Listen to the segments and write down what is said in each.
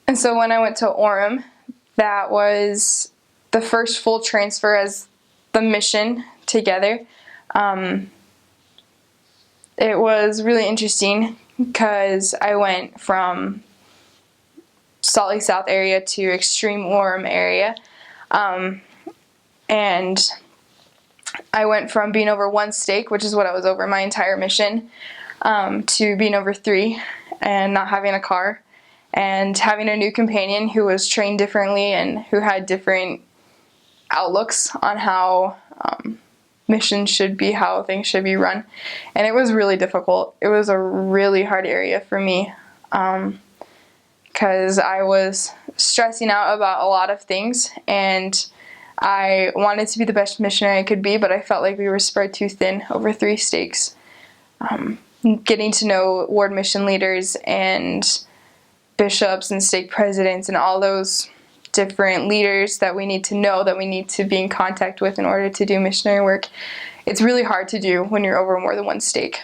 And so when I went to Orem, that was the first full transfer as the mission together. It was really interesting because I went from Salt Lake South area to extreme Orem area. And I went from being over 1 stake, which is what I was over my entire mission, to being over 3 and not having a car and having a new companion who was trained differently and who had different outlooks on how missions should be, how things should be run. And it was really difficult. It was a really hard area for me because I was stressing out about a lot of things, and I wanted to be the best missionary I could be, but I felt like we were spread too thin over 3 stakes. Getting to know ward mission leaders and bishops and stake presidents and all those different leaders that we need to know, that we need to be in contact with in order to do missionary work. It's really hard to do when you're over more than 1 stake.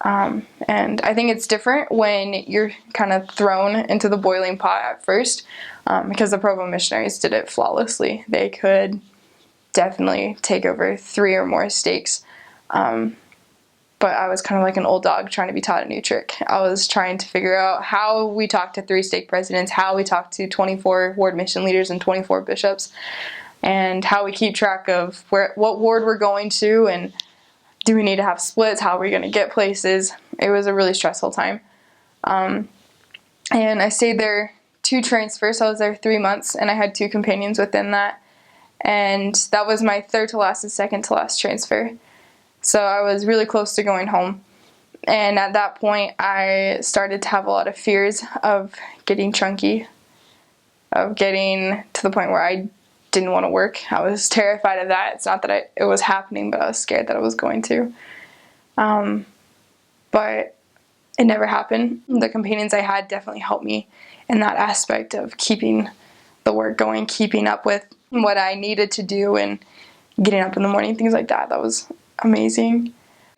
And I think it's different when you're kind of thrown into the boiling pot at first, because the Provo missionaries did it flawlessly. They could definitely take over 3 or more stakes. But I was kind of like an old dog trying to be taught a new trick. I was trying to figure out how we talk to 3 stake presidents, how we talk to 24 ward mission leaders and 24 bishops, and how we keep track of what ward we're going to, and do we need to have splits, how are we going to get places. It was a really stressful time. And I stayed there 2 transfers, so I was there 3 months, and I had 2 companions within that. And that was my 3rd to last and 2nd to last transfer. So I was really close to going home. And at that point, I started to have a lot of fears of getting chunky, of getting to the point where I didn't want to work. I was terrified of that. It's not that it was happening, but I was scared that I was going to. But it never happened. The companions I had definitely helped me in that aspect of keeping the work going, keeping up with what I needed to do, and getting up in the morning, things like that. That was amazing.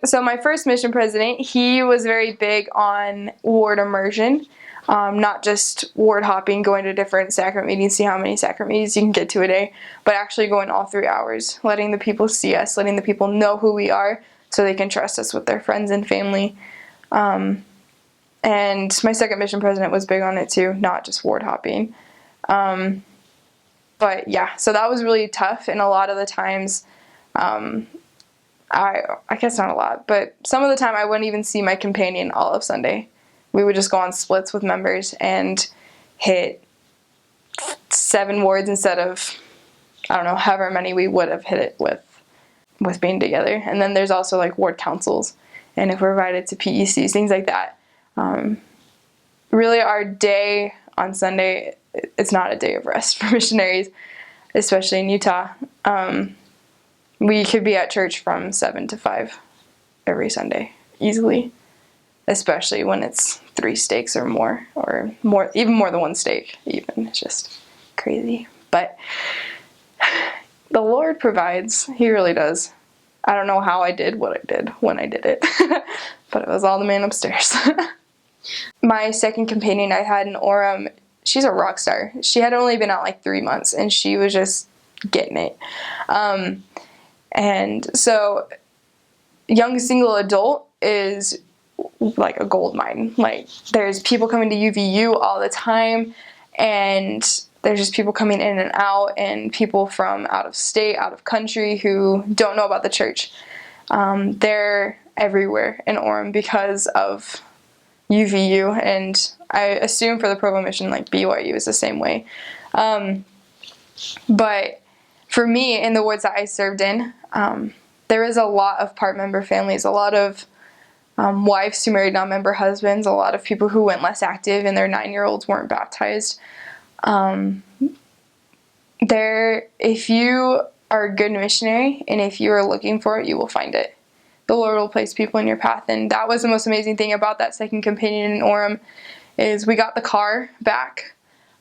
So my first mission president, he was very big on ward immersion, not just ward hopping, going to different sacrament meetings, see how many sacrament meetings you can get to a day, but actually going all 3 hours, letting the people see us, letting the people know who we are so they can trust us with their friends and family. And my second mission president was big on it too, not just ward hopping. But yeah, so that was really tough, and a lot of the times, I guess not a lot, but some of the time I wouldn't even see my companion all of Sunday. We would just go on splits with members and hit 7 wards instead of, I don't know, however many we would have hit it with being together. And then there's also like ward councils, and if we're invited to PECs, things like that. Really our day on Sunday, it's not a day of rest for missionaries, especially in Utah. We could be at church from 7 to 5 every Sunday, easily, especially when it's 3 stakes or more, even more than 1 stake, even. It's just crazy. But the Lord provides. He really does. I don't know how I did what I did when I did it, but it was all the man upstairs. My second companion I had in Orem, she's a rock star. She had only been out like 3 months, and she was just getting it. And so young single adult is like a gold mine. Like, there's people coming to UVU all the time, and there's just people coming in and out, and people from out of state, out of country who don't know about the church. They're everywhere in Orem because of UVU, and I assume for the Provo mission, like BYU is the same way. But for me, in the wards that I served in, there is a lot of part member families, a lot of wives who married non-member husbands, a lot of people who went less active and their 9-year-olds weren't baptized. If you are a good missionary, and if you are looking for it, you will find it. The Lord will place people in your path, and that was the most amazing thing about that second companion in Orem, is we got the car back.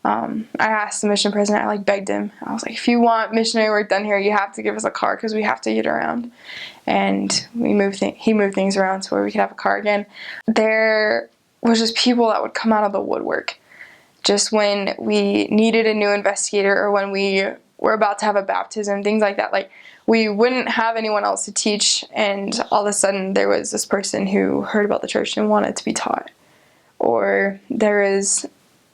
I asked the mission president, I begged him. I was like, if you want missionary work done here, you have to give us a car because we have to get around. And he moved things around to where we could have a car again. There was just people that would come out of the woodwork, just when we needed a new investigator or when we were about to have a baptism, things like that. Like, we wouldn't have anyone else to teach, and all of a sudden there was this person who heard about the church and wanted to be taught. Or there is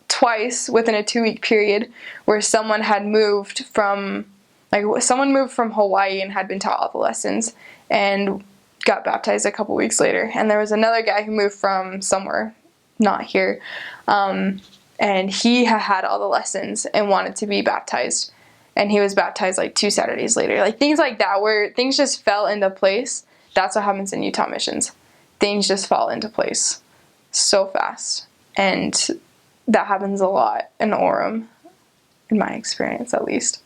twice within a 2-week period where someone had moved from, like, someone moved from Hawaii and had been taught all the lessons and got baptized a couple weeks later. And there was another guy who moved from somewhere not here, and he had all the lessons and wanted to be baptized, and he was baptized like 2 Saturdays later. Like, things like that where things just fell into place. That's what happens in Utah missions. Things just fall into place so fast, and that happens a lot in Orem, in my experience at least.